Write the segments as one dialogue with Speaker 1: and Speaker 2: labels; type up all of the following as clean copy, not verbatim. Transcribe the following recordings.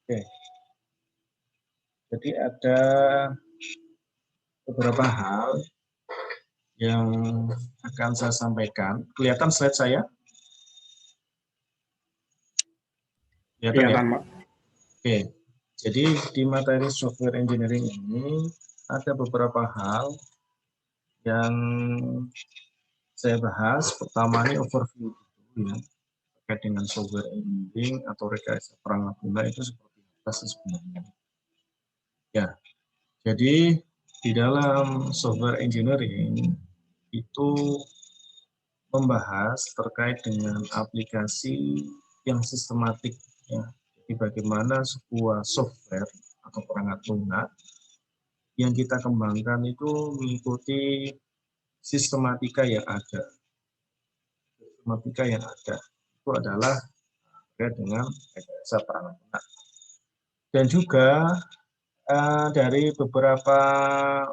Speaker 1: Oke, jadi ada beberapa hal yang akan saya sampaikan. Kelihatan slide saya? Kelihatan ya?
Speaker 2: Kelihatan, Pak.
Speaker 1: Oke, jadi di materi software engineering ini ada beberapa hal yang saya bahas. Pertama ini overview dulu ya, terkait dengan software engineering atau rekayasa perangkat lunak itu seperti apa sih sebenarnya. Ya, jadi di dalam software engineering itu membahas terkait dengan aplikasi yang sistematik ya. Jadi bagaimana sebuah software atau perangkat lunak yang kita kembangkan itu mengikuti sistematika yang ada. Sistematika yang ada itu adalah terkait dengan rekayasa perangkat lunak. Dan juga dari beberapa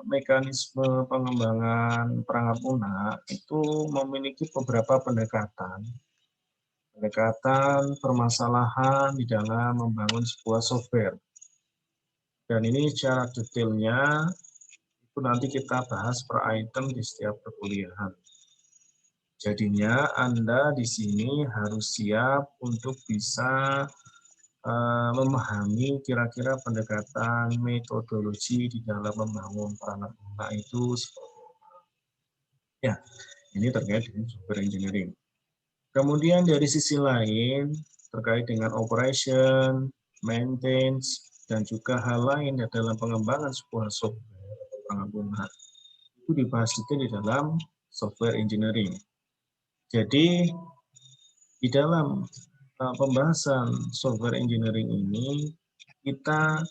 Speaker 1: mekanisme pengembangan perangkat lunak itu memiliki beberapa pendekatan permasalahan di dalam membangun sebuah software. Dan ini secara detailnya itu nanti kita bahas per item di setiap perkuliahan. Jadinya Anda di sini harus siap untuk bisa memahami kira-kira pendekatan metodologi di dalam membangun perangkat lunak itu seperti apa. Ya, ini terkait dengan software engineering. Kemudian dari sisi lain, terkait dengan operation, maintenance, dan juga hal lain dalam pengembangan sebuah software atau perangkat lunak, itu dibahas detail di dalam software engineering. Jadi, di dalam pembahasan software engineering ini, kita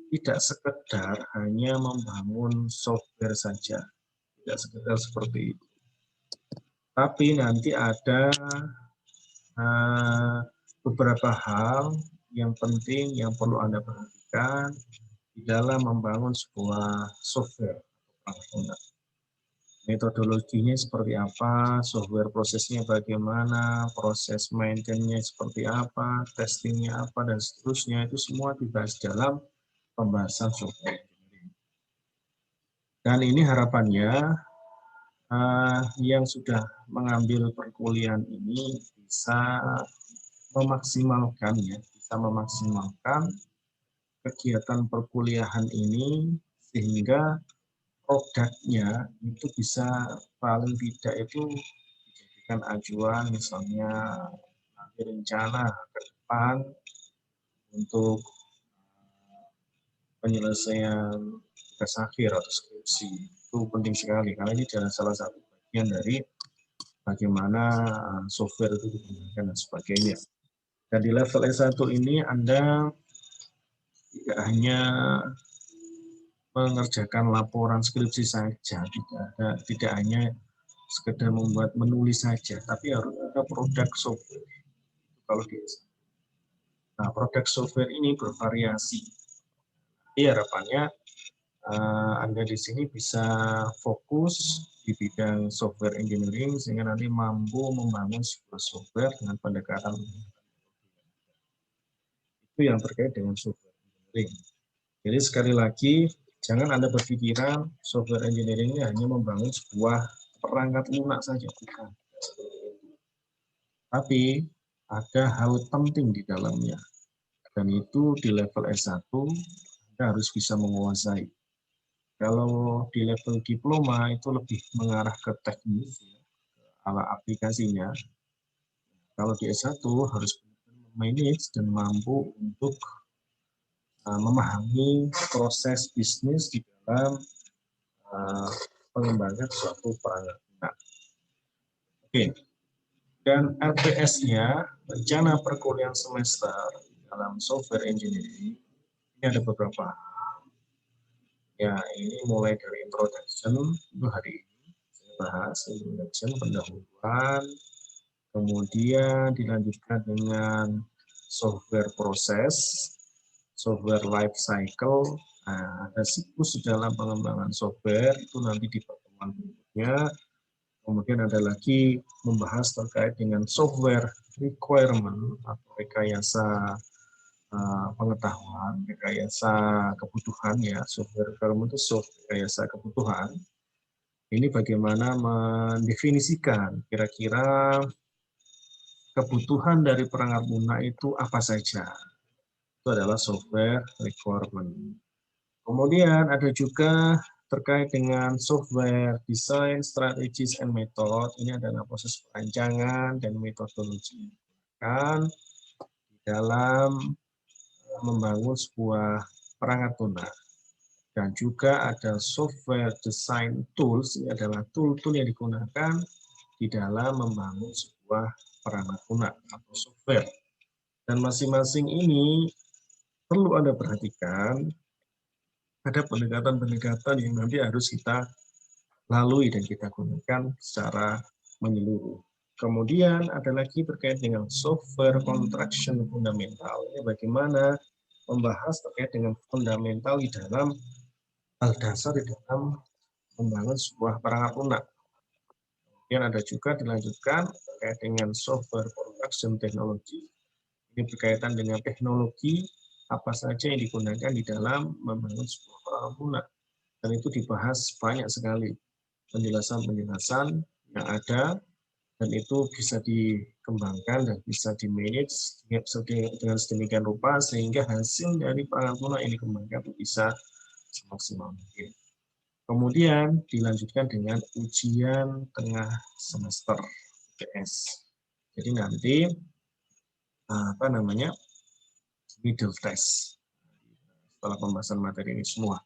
Speaker 1: tidak sekedar hanya membangun software saja, tidak sekedar seperti itu. Tapi nanti ada beberapa hal yang penting yang perlu Anda perhatikan di dalam membangun sebuah software. Metodologinya seperti apa, software prosesnya bagaimana, proses maintenance-nya seperti apa, testingnya apa, dan seterusnya, itu semua dibahas dalam pembahasan software. Dan ini harapannya yang sudah mengambil perkuliahan ini bisa memaksimalkan kegiatan perkuliahan ini sehingga produknya itu bisa paling tidak itu dijadikan acuan, misalnya nanti rencana ke depan untuk penyelesaian tugas akhir atau skripsi. Itu penting sekali karena ini adalah salah satu bagian dari bagaimana software itu digunakan dan sebagainya. Dan di level S1 ini Anda tidak hanya mengerjakan laporan skripsi saja, tidak hanya sekedar menulis saja, tapi harus ada produk software. Kalau di Nah, produk software ini bervariasi. Jadi harapannya Anda di sini bisa fokus di bidang software engineering sehingga nanti mampu membangun sebuah software dengan pendekatan itu yang terkait dengan software engineering. Jadi sekali lagi, jangan Anda berpikiran software engineering ini hanya membangun sebuah perangkat lunak saja, bukan. Tapi ada hal penting di dalamnya, dan itu di level S1 Anda harus bisa menguasai. Kalau di level diploma itu lebih mengarah ke teknis, ala aplikasinya. Kalau di S1 harus manage dan mampu untuk memahami proses bisnis di dalam pengembangan suatu perangkat lunak. Oke, dan RPS-nya, rencana perkuliahan semester dalam software engineering, ini ada beberapa. Ya, ini mulai dari introduction, itu hari ini saya bahas introduction, pendahuluan, kemudian dilanjutkan dengan software proses, software life cycle. Nah, ada siklus dalam pengembangan software, itu nanti di pertemuan berikutnya. Kemudian ada lagi membahas terkait dengan software requirement atau rekayasa pengetahuan, rekayasa kebutuhan ya, software kalau itu rekayasa kebutuhan. Ini bagaimana mendefinisikan kira-kira kebutuhan dari perangkat lunak itu apa saja. Itu adalah software requirement. Kemudian ada juga terkait dengan software design, strategies, and method. Ini adalah proses perancangan dan metodologi kan dalam membangun sebuah perangkat lunak. Dan juga ada software design tools, ini adalah tool-tool yang digunakan di dalam membangun sebuah perangkat lunak atau software. Dan masing-masing ini perlu Anda perhatikan, ada pendekatan-pendekatan yang nanti harus kita lalui dan kita gunakan secara menyeluruh. Kemudian ada lagi terkait dengan software construction fundamental. Ini bagaimana membahas terkait dengan fundamental di dalam hal dasar di dalam membangun sebuah perangkat lunak. Kemudian ada juga dilanjutkan terkait dengan software production technology. Ini berkaitan dengan teknologi apa saja yang digunakan di dalam membangun sebuah perangkat lunak. Dan itu dibahas banyak sekali penjelasan-penjelasan yang ada, dan itu bisa dikembangkan dan bisa di-manage dengan sedemikian rupa sehingga hasil dari perangkat lunak ini dikembangkan bisa semaksimal mungkin. Kemudian dilanjutkan dengan ujian tengah semester UTS. Jadi nanti middle test setelah pembahasan materi ini semua.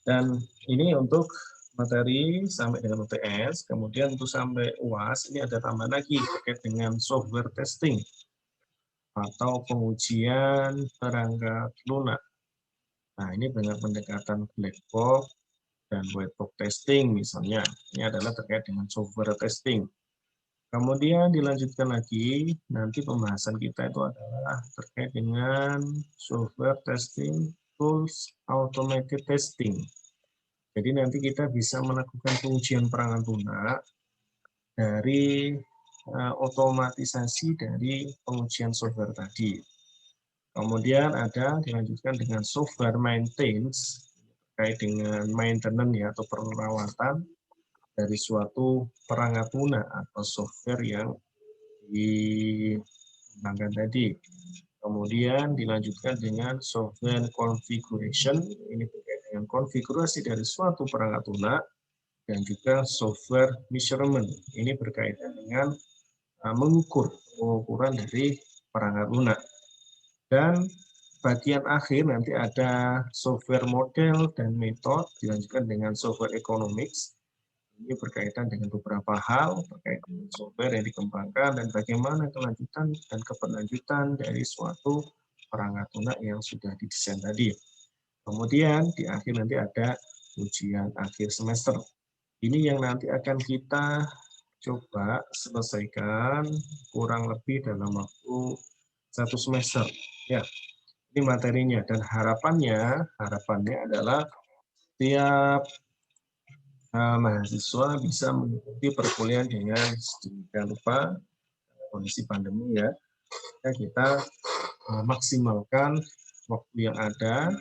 Speaker 1: Dan ini untuk materi sampai dengan UTS, kemudian untuk sampai UAS ini ada tambahan lagi terkait dengan software testing atau pengujian perangkat lunak. Nah, ini dengan pendekatan black box dan white box testing misalnya. Ini adalah terkait dengan software testing. Kemudian dilanjutkan lagi, nanti pembahasan kita itu adalah terkait dengan software testing tools automated testing. Jadi nanti kita bisa melakukan pengujian perangkat lunak dari otomatisasi dari pengujian software tadi. Kemudian ada dilanjutkan dengan software maintenance, terkait dengan maintenance ya, atau perawatan dari suatu perangkat lunak atau software yang dikembangkan tadi. Kemudian dilanjutkan dengan software configuration, ini terkait dengan konfigurasi dari suatu perangkat lunak, dan juga software measurement, ini berkaitan dengan pengukuran dari perangkat lunak. Dan bagian akhir nanti ada software model dan metode, dilanjutkan dengan software economics. Ini berkaitan dengan beberapa hal terkait dengan software yang dikembangkan dan bagaimana kelanjutan dan keberlanjutan dari suatu perangkat lunak yang sudah didesain tadi. Kemudian di akhir nanti ada ujian akhir semester. Ini yang nanti akan kita coba selesaikan kurang lebih dalam waktu 1 semester. Ya, ini materinya dan harapannya adalah tiap mahasiswa bisa mengikuti perkuliahan dengan sedemikian rupa kondisi pandemi ya. Kita maksimalkan waktu yang ada,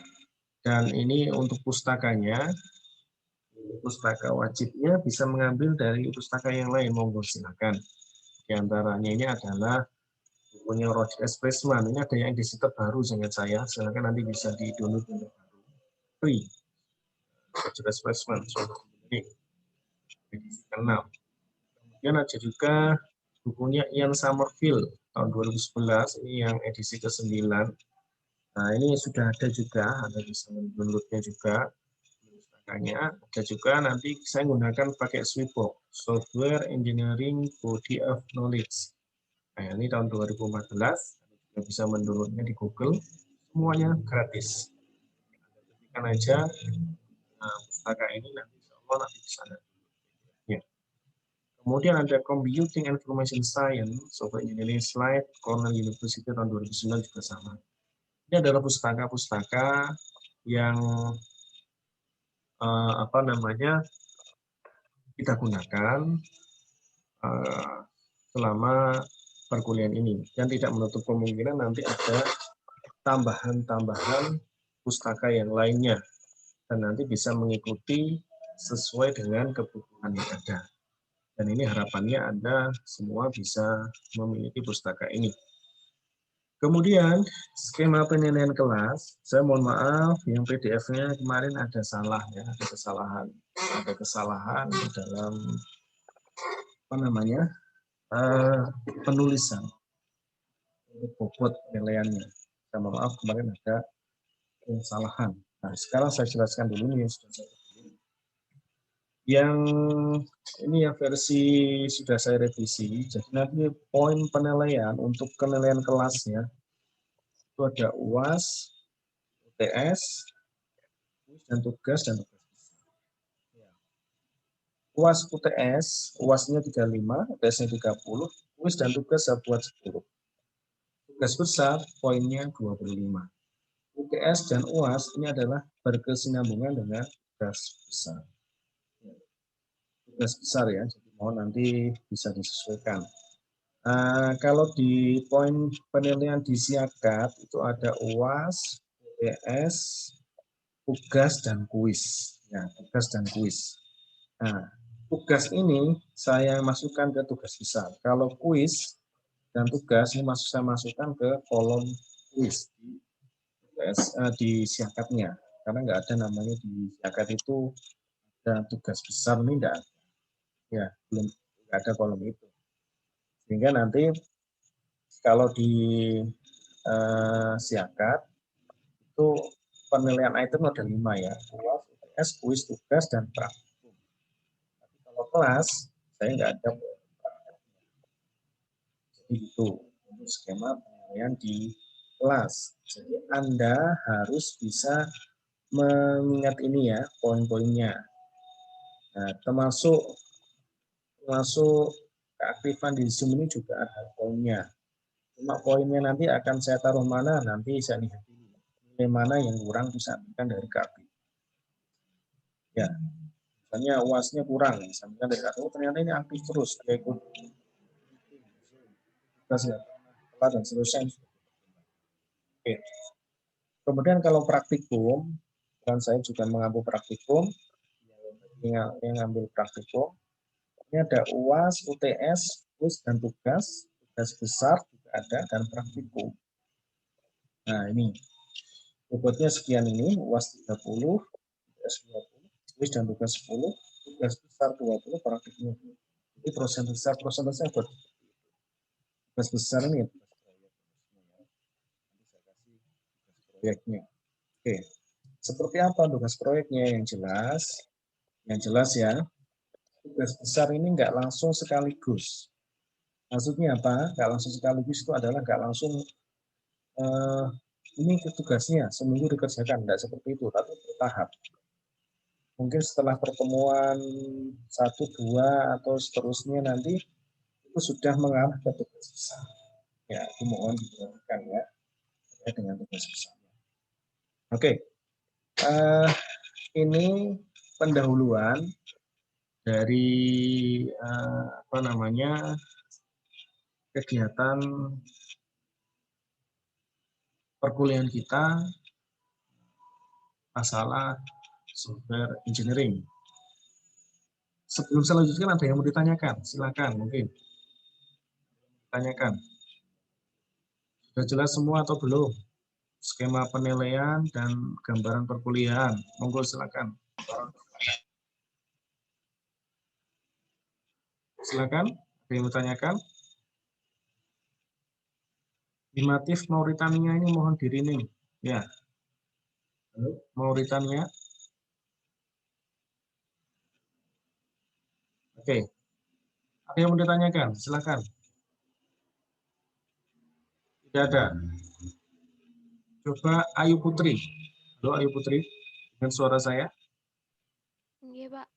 Speaker 1: dan ini untuk pustakanya, pustaka wajibnya bisa mengambil dari pustaka yang lain, monggo silakan. Di antaranya ini adalah bukunya Roger S. Pressman. Ini ada yang edisi terbaru dengan saya, silakan nanti bisa di-download untuk baru. Free. Roger S. Pressman. Ini edisi ke-6. Kemudian ada juga bukunya Ian Somerville tahun 2011, ini yang edisi ke-9. Nah, ini sudah ada juga, Anda bisa mendownloadnya juga. Ada juga nanti saya menggunakan pakai Sweetbox, Software Engineering Body of Knowledge. Nah, ini tahun 2014, Anda bisa mendownloadnya di Google, semuanya gratis. Ketikkan aja pustaka ini, nanti insya Allah nanti bisa ada. Ya. Kemudian ada Computing Information Science, Software Engineering Slide, Cornell University tahun 2009 juga sama. Ini adalah pustaka-pustaka yang kita gunakan selama perkuliahan ini, dan tidak menutup kemungkinan nanti ada tambahan-tambahan pustaka yang lainnya. Dan nanti bisa mengikuti sesuai dengan kebutuhan yang ada. Dan ini harapannya Anda semua bisa memiliki pustaka ini. Kemudian, skema penilaian kelas, saya mohon maaf, yang PDF-nya kemarin ada salah ya, ada kesalahan. Ada kesalahan di dalam penulisan bobot penilaiannya. Saya mohon maaf, kemarin ada kesalahan. Nah, sekarang saya jelaskan dulu nih yang ini ya versi sudah saya revisi. Jadi nanti poin penilaian untuk penilaian kelasnya itu ada UAS, UTS, dan tugas UAS UTS, UAS-nya 35, UTS-nya 30, kuis dan tugas saya buat 10. Tugas besar poinnya 25. UTS dan UAS ini adalah berkesinambungan dengan tugas besar. Tugas besar ya, jadi mohon nanti bisa disesuaikan. Kalau di poin penilaian di Siakat itu ada UAS, UTS, tugas dan kuis. Ya, tugas dan kuis. Nah, tugas ini saya masukkan ke tugas besar. Kalau kuis dan tugas ini saya masukkan ke kolom kuis di Siakatnya. Karena nggak ada namanya di Siakat itu ada tugas besar ini enggak. Ya, belum ada kolom itu. Sehingga nanti kalau di Siakat itu penilaian item ada 5 ya, UAS, UTS, kuis, tugas, dan praktikum. Tapi kalau kelas saya nggak ada. Jadi itu untuk skema penilaian di kelas. Jadi Anda harus bisa mengingat ini ya poin-poinnya. Nah, termasuk keaktifan di Zoom ini juga ada poinnya. Cuma poinnya nanti akan saya taruh mana, nanti saya lihat nilai mana yang kurang bisa ambilkan dari keaktifan. Ya, misalnya UAS-nya kurang, misalnya dari kartu ternyata ini aktif terus, dia ikut dan seterusnya. Oke. Kemudian kalau praktikum, dan saya juga mengambil praktikum, yang ngambil praktikum, ini ada UAS, UTS, kuis dan tugas besar juga ada, dan praktikum. Nah ini, bobotnya sekian ini, UAS 30, UTS 20, kuis dan tugas 10, tugas besar 20, praktikum 20. Jadi prosentase buat tugas besar ini proyeknya. Oke, seperti apa tugas proyeknya yang jelas? Yang jelas ya, tugas besar ini nggak langsung sekaligus. Maksudnya apa? Nggak langsung sekaligus itu adalah nggak langsung ini tugasnya seminggu dikerjakan, nggak seperti itu, tapi bertahap. Mungkin setelah pertemuan 1, 2, atau seterusnya nanti itu sudah mengarah ke tugas besar. Ya, itu mohon diperhatikan ya dengan tugas besar. Oke, ini pendahuluan dari kegiatan perkuliahan kita masalah software engineering. Sebelum saya lanjutkan, ada yang mau ditanyakan? Silakan, mungkin. Tanyakan. Sudah jelas semua atau belum? Skema penilaian dan gambaran perkuliahan. Monggo silakan. Silakan, ada yang mau tanyakan? Imatif Mauritania ini mohon dirinim. Ya. Mauritania. Oke. Ada yang mau ditanyakan? Silakan. Tidak ada. Coba Ayu Putri. Halo Ayu Putri, dengan suara saya.
Speaker 2: Iya, Pak.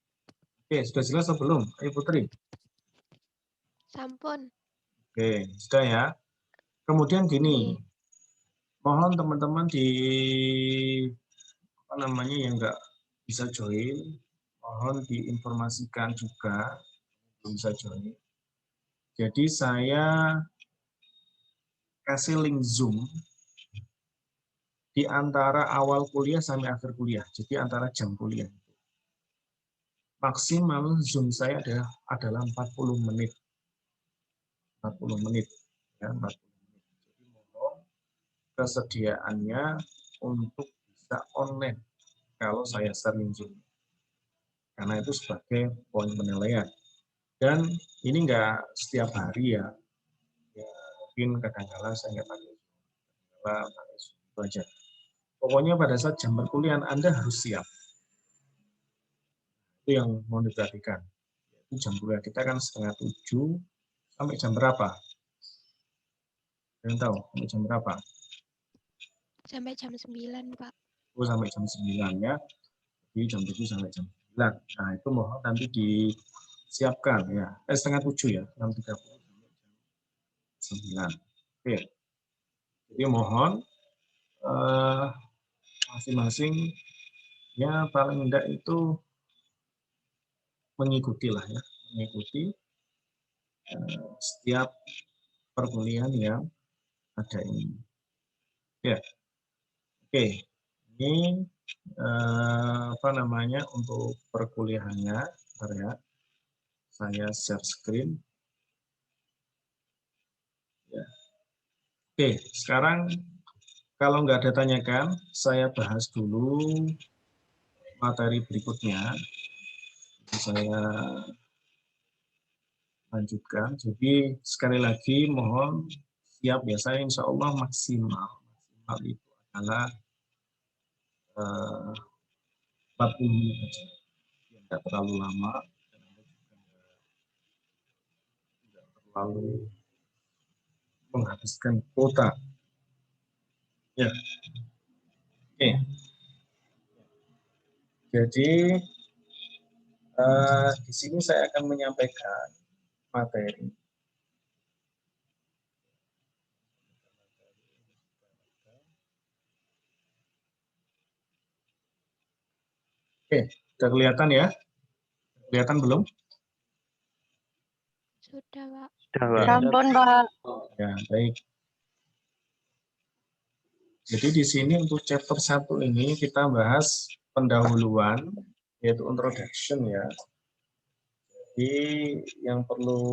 Speaker 1: Oke, sudah jelas atau belum, Ayu Putri?
Speaker 2: Sampun.
Speaker 1: Oke, sudah ya. Kemudian gini, mohon teman-teman yang nggak bisa join, mohon diinformasikan juga belum bisa join. Jadi saya kasih link Zoom di antara awal kuliah sampai akhir kuliah, jadi antara jam kuliah. Maksimal Zoom saya adalah 40 menit. 40 menit. Ya, 40 menit. Jadi mohon kesediaannya untuk bisa online kalau saya sering Zoom. Karena itu sebagai poin penilaian. Dan ini enggak setiap hari ya. Ya mungkin kadang-kala saya nggak pakai Zoom. Kadang-kala pakai Zoom itu aja. Pokoknya pada saat jam perkuliahan Anda harus siap. Itu yang mau diperhatikan. Jam kuliah kita kan setengah 7 sampai jam berapa? Kalian tahu sampai jam berapa?
Speaker 2: Sampai jam 9, Pak.
Speaker 1: Oh, sampai jam 9 ya. Jadi jam 7 sampai jam 9. Nah, itu mohon nanti disiapkan ya. Setengah 7 ya, 6.30 sampai jam 9. Oke. Jadi mohon masing-masing ya paling enggak itu mengikuti lah ya, mengikuti setiap perkuliahan yang ada ini. Ya, oke. Ini apa namanya untuk perkuliahannya, bentar ya. Saya share screen. Ya. Oke, sekarang kalau nggak ada tanyakan, saya bahas dulu materi berikutnya. Saya lanjutkan. Jadi sekali lagi mohon siap ya, saya insya Allah maksimal. Maksimal itu adalah 40 menit saja. Tidak terlalu lama, dan tidak terlalu menghabiskan kuota. Ya, oke. Jadi di sini saya akan menyampaikan materi. Oke, sudah kelihatan ya? Kelihatan belum?
Speaker 2: Sudah, Pak.
Speaker 1: Ya,
Speaker 3: Sampun, Pak.
Speaker 1: ya, baik. Jadi di sini untuk chapter 1 ini kita bahas pendahuluan, yaitu introduction ya. Jadi yang perlu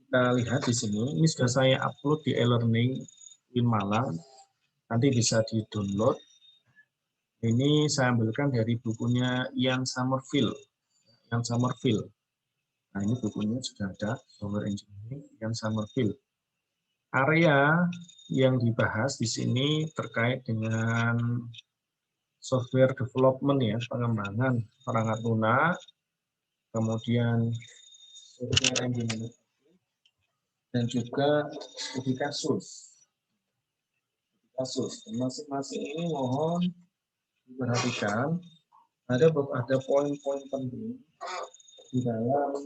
Speaker 1: kita lihat di sini, ini sudah saya upload di e-learning Win Malang, nanti bisa di-download. Ini saya ambilkan dari bukunya Ian Somerville. Nah ini bukunya sudah ada, Software Engineering, Ian Somerville. Area yang dibahas di sini terkait dengan software development ya, pengembangan perangkat lunak, kemudian software engineering, dan juga studi kasus. Masing-masing ini mohon diperhatikan, ada poin-poin penting di dalam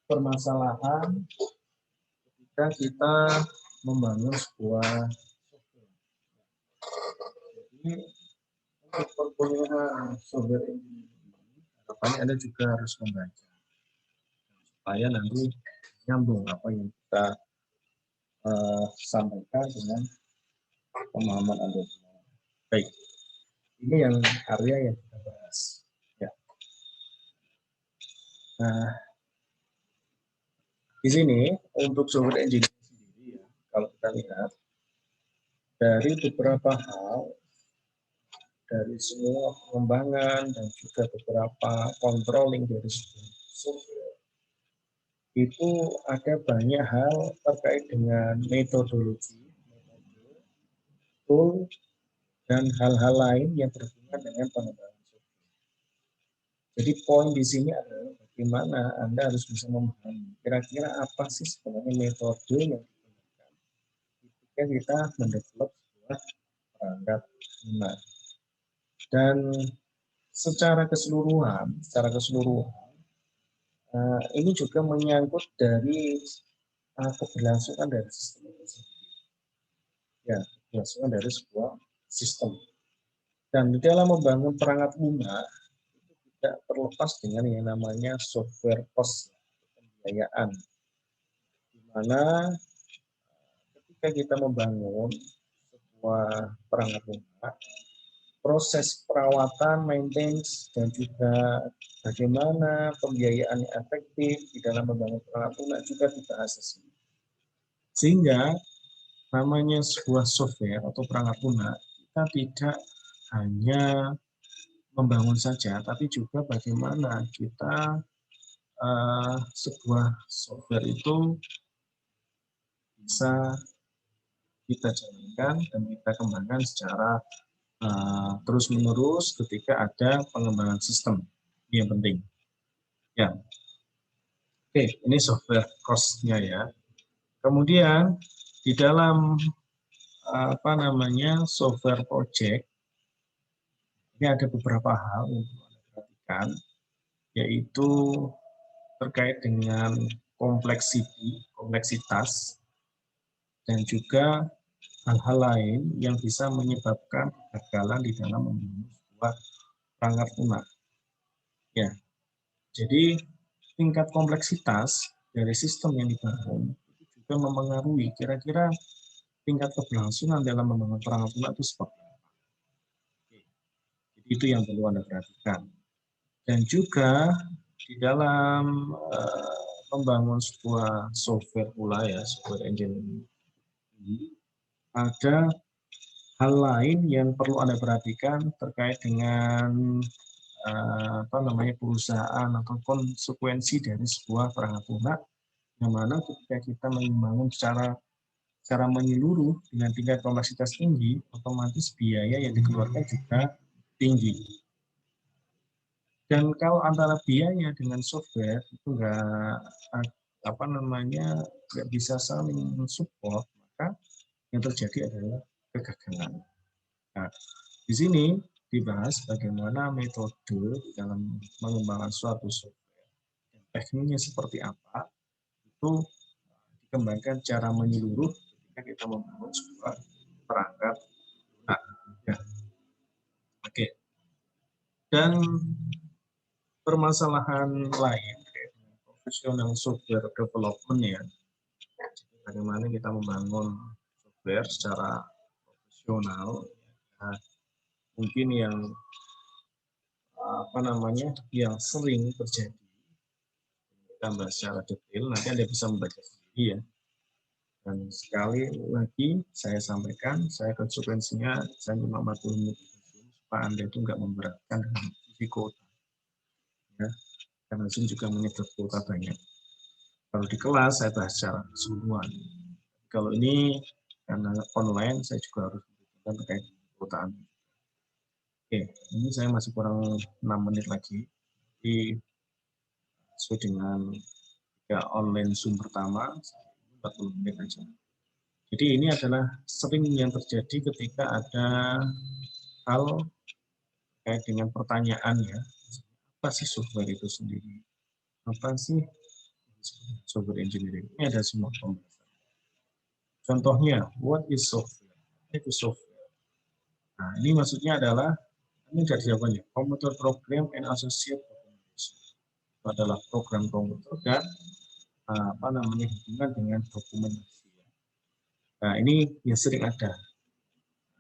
Speaker 1: permasalahan ketika kita membangun sebuah software. Jadi untuk perkuliahan software engineering, harapannya Anda juga harus membaca supaya nanti nyambung apa yang kita sampaikan dengan pemahaman Anda. Baik, ini yang area yang kita bahas. Ya. Nah, di sini untuk software engineering sendiri ya, kalau kita lihat dari beberapa hal, dari semua pengembangan dan juga beberapa controlling dari software, itu ada banyak hal terkait dengan metodologi, tool, dan hal-hal lain yang berhubungan dengan pengembangan software. Jadi poin di sini adalah bagaimana Anda harus bisa memahami kira-kira apa sih sebenarnya metode yang digunakan ketika kita mendevelop sebuah perangkat lunak. Dan secara keseluruhan ini juga menyangkut dari keberlangsungan dari sistem itu sendiri. Ya, keberlangsungan dari sebuah sistem. Dan di dalam membangun perangkat lunak itu tidak terlepas dengan yang namanya software cost, pembiayaan. Di mana ketika kita membangun sebuah perangkat lunak, proses perawatan, maintenance, dan juga bagaimana pembiayaan yang efektif di dalam membangun perangkat lunak juga dibahas di sini. Sehingga namanya sebuah software atau perangkat lunak, kita tidak hanya membangun saja, tapi juga bagaimana kita sebuah software itu bisa kita jalankan dan kita kembangkan secara terus-menerus ketika ada pengembangan sistem. Ini yang penting. Ya, oke, ini software cost-nya ya. Kemudian di dalam software project ini ada beberapa hal yang perlu Anda perhatikan, yaitu terkait dengan kompleksitas, dan juga hal-hal lain yang bisa menyebabkan kegagalan di dalam membangun sebuah perangkat lunak. Ya, jadi tingkat kompleksitas dari sistem yang dibangun itu juga mempengaruhi kira-kira tingkat keberlangsungan dalam membangun perangkat lunak itu seperti apa. Jadi itu yang perlu Anda perhatikan. Dan juga di dalam membangun sebuah software pula ya, software engineering ini, ada hal lain yang perlu Anda perhatikan terkait dengan perusahaan atau konsekuensi dari sebuah perangkat lunak, yang mana ketika kita membangun secara menyeluruh dengan tingkat kompleksitas tinggi, otomatis biaya yang dikeluarkan juga tinggi. Dan kalau antara biaya dengan software itu nggak bisa saling mensupport, maka yang terjadi adalah kegagalan. Nah, di sini dibahas bagaimana metode dalam mengembangkan suatu software, tekniknya seperti apa, itu dikembangkan secara menyeluruh ketika kita membangun sebuah perangkat lunak. Ya. Oke. Dan permasalahan lain profesional software development ya, bagaimana kita membangun software secara profesional. Nah, mungkin yang yang sering terjadi, kita bahas secara detail, nanti Anda bisa membaca sendiri ya. Dan sekali lagi saya sampaikan, saya konsekuensinya saya cuma 40 menit supaya Anda itu nggak memberatkan dengan risiko. Ya, karena Zoom juga menyedot kuota banyak. Kalau di kelas saya bahas secara keseluruhan. Kalau ini karena online saya juga harus memberikan terkait kuotaan. Oke, ini saya masih kurang 6 menit lagi. Jadi sesuai dengan online Zoom pertama 40 menit aja. Jadi ini adalah sering yang terjadi ketika ada hal terkait dengan pertanyaan ya, apa sih software itu sendiri? Apa sih software engineering? Ini ada semua pembahasan. Contohnya, what is software? Itu software. Nah, ini maksudnya adalah, ini dari jawabannya, computer program and associate documentation. Itu adalah program komputer dan hubungan dengan dokumentasi. Nah, ini yang sering ada.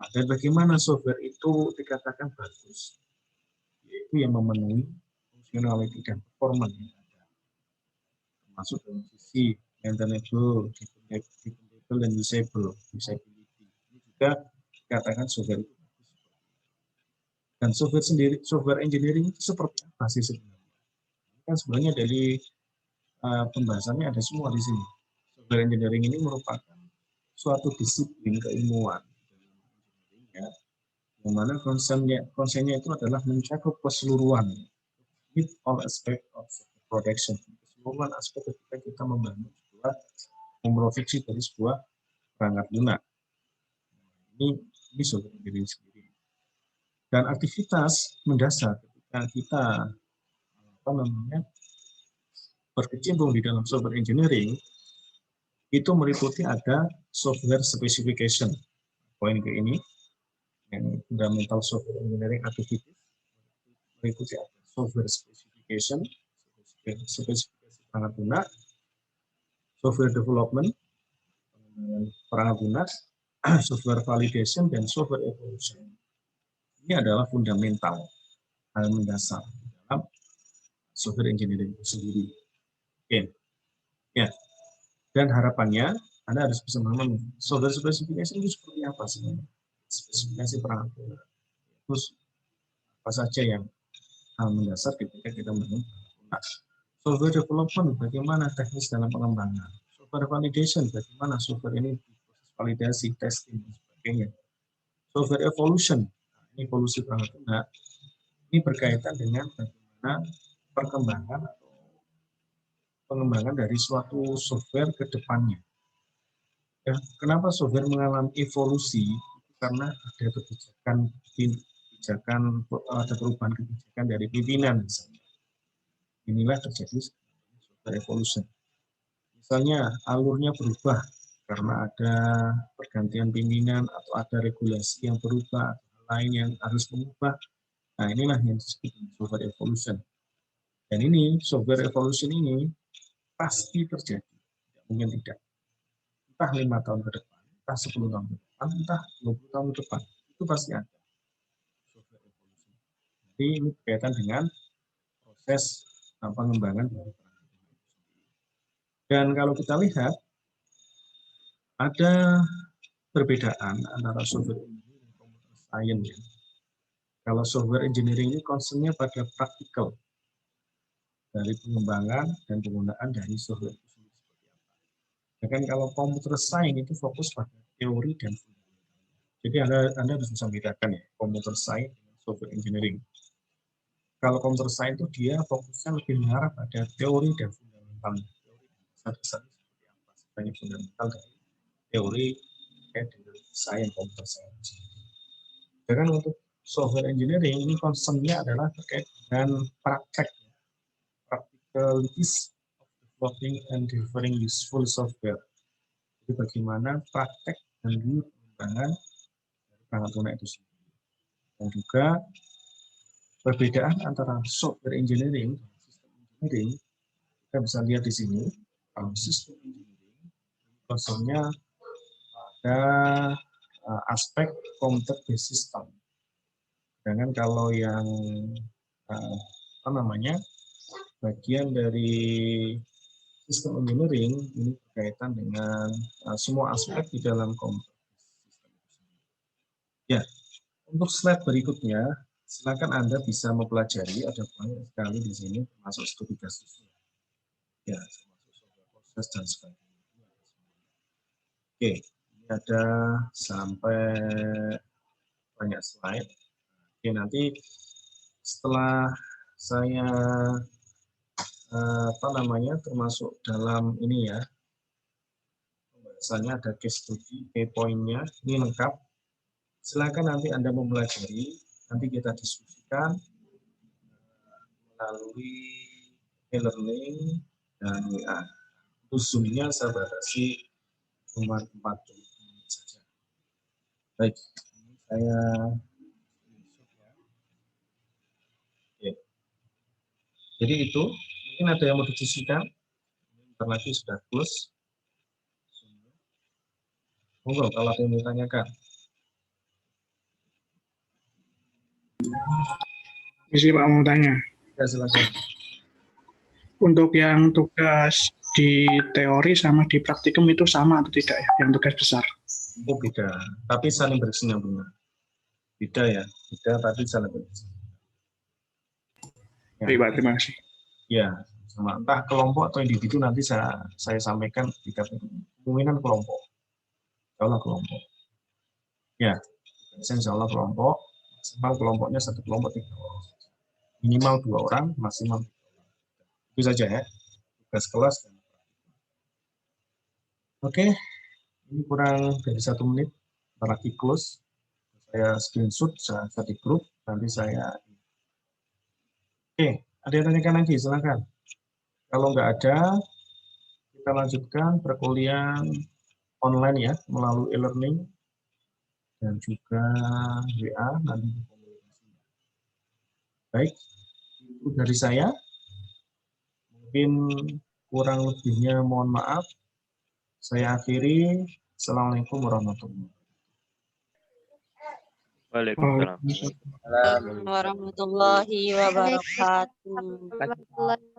Speaker 1: Nah, dan bagaimana software itu dikatakan bagus? Yaitu yang memenuhi functionality dan performance yang ada. Termasuk dari sisi maintainable, dependable, dan usability. Ini juga dikatakan software itu bagus. Dan software engineering itu seperti apa sih sebenarnya? Kan sebenarnya dari pembahasannya ada semua di sini. Software engineering ini merupakan suatu disiplin keilmuan, ya, yang mana konsennya itu adalah mencakup keseluruhan, with all aspect of production, keseluruhan aspek ketika kita membangun memproduksi dari sebuah perangkat lunak. Ini software engineering sendiri. Dan aktivitas mendasar ketika kita berkecimpung di dalam software engineering, itu meliputi ada software specification. Poin ke ini, yang fundamental software engineering activities, meliputi ada software specification, spesifikasi perangkat lunak, software development, perangkat lunak, software validation dan software evolution. Ini adalah fundamental, hal mendasar dalam software engineering itu sendiri. Oke, ya. Dan harapannya Anda harus bisa memahami software specification itu seperti apa sih? Spesifikasi perangkat lunak. Terus apa saja yang hal mendasar ketika kita membangun software development, bagaimana teknis dalam pengembangan. Software validation, bagaimana software ini proses validasi, testing, dan sebagainya. Software evolution, evolusi perangkat lunak, ini berkaitan dengan bagaimana perkembangan atau pengembangan dari suatu software ke depannya. Ya, kenapa software mengalami evolusi? Karena ada kebijakan, ada perubahan kebijakan dari pimpinan. Misalnya. Inilah terjadi software evolution. Misalnya alurnya berubah karena ada pergantian pimpinan atau ada regulasi yang berubah, atau lain yang harus mengubah. Nah, inilah yang disebut software evolution. Dan ini software evolution ini pasti terjadi, tidak mungkin tidak. Entah 5 tahun ke depan, entah 10 tahun ke depan, entah 20 tahun ke depan, itu pasti ada software evolution. Jadi ini berkaitan dengan proses pengembangan dari perangkat lunak. Dan kalau kita lihat, ada perbedaan antara software engineering dan computer science. Kalau software engineering ini concernnya pada praktikal dari pengembangan dan penggunaan dari software itu sendiri seperti apa. Bahkan kalau computer science itu fokus pada teori dan fundamental. Jadi Anda harus bisa membedakan ya, computer science dengan software engineering. Kalau computer science itu dia fokusnya lebih mengarah pada teori dan fundamental. Teori dan dasar seperti apa sebenarnya fundamental dari teori terkait dengan sains computer science. Sedangkan untuk software engineering ini concernnya adalah terkait dengan praktek, practicalities of developing and delivering useful software. Jadi bagaimana praktek dan pengembangan dari perangkat lunak itu sendiri. Dan juga perbedaan antara software engineering dan sistem engineering, kita bisa lihat di sini. Kalau sistem engineering, concernnya pada aspek computer based system. Sedangkan kalau yang bagian dari sistem engineering ini berkaitan dengan semua aspek di dalam komputer sistem. Ya, untuk slide berikutnya, silakan Anda bisa mempelajari, ada banyak sekali di sini, termasuk studi kasusnya. Ya, termasuk software proses dan sebagainya. Oke, ini ada sampai banyak slide. Oke, nanti setelah saya termasuk dalam ini ya, pembahasannya ada case study, key point-nya, ini lengkap. Silakan nanti Anda mempelajari, nanti kita diskusikan melalui e-learning dan WA. Untuk Zoom-nya saya batasi cuma 40 menit saja. Baik, ini saya ya. Jadi itu, mungkin ada yang mau didiskusikan. Bentar lagi sudah close. Monggo kalau ada yang ditanyakan.
Speaker 3: Misi Pak mau tanya.
Speaker 1: Ya, silakan.
Speaker 3: Untuk yang tugas di teori sama di praktikum itu sama atau tidak ya? Yang tugas besar?
Speaker 1: Oh, beda, tapi saling berkesinambungan. Beda ya, beda tapi saling berkesinambungan. Ya.
Speaker 3: Baik Pak, terima kasih.
Speaker 1: Ya, sama entah kelompok atau individu nanti saya sampaikan ketika kemungkinan kelompok. Insya Allah kelompok. Ya, insya Allah kelompok. Maksimal kelompoknya satu kelompok 3 orang. Minimal 2 orang, maksimal 3 orang. Itu saja ya, tugas kelas. Oke, ini kurang dari 1 menit. Lagi close. Saya screenshot, saya di grup, nanti saya. Oke, ada yang tanyakan lagi, silakan. Kalau nggak ada, kita lanjutkan perkuliahan online ya, melalui e-learning dan juga WA nanti komunikasi. Baik, itu dari saya. Mungkin kurang lebihnya mohon maaf. Saya akhiri. Assalamualaikum warahmatullahi wabarakatuh.
Speaker 4: Waalaikumsalam.
Speaker 3: Waalaikumsalam.
Speaker 5: warahmatullahi wabarakatuh.
Speaker 2: Waalaikumsalam warahmatullahi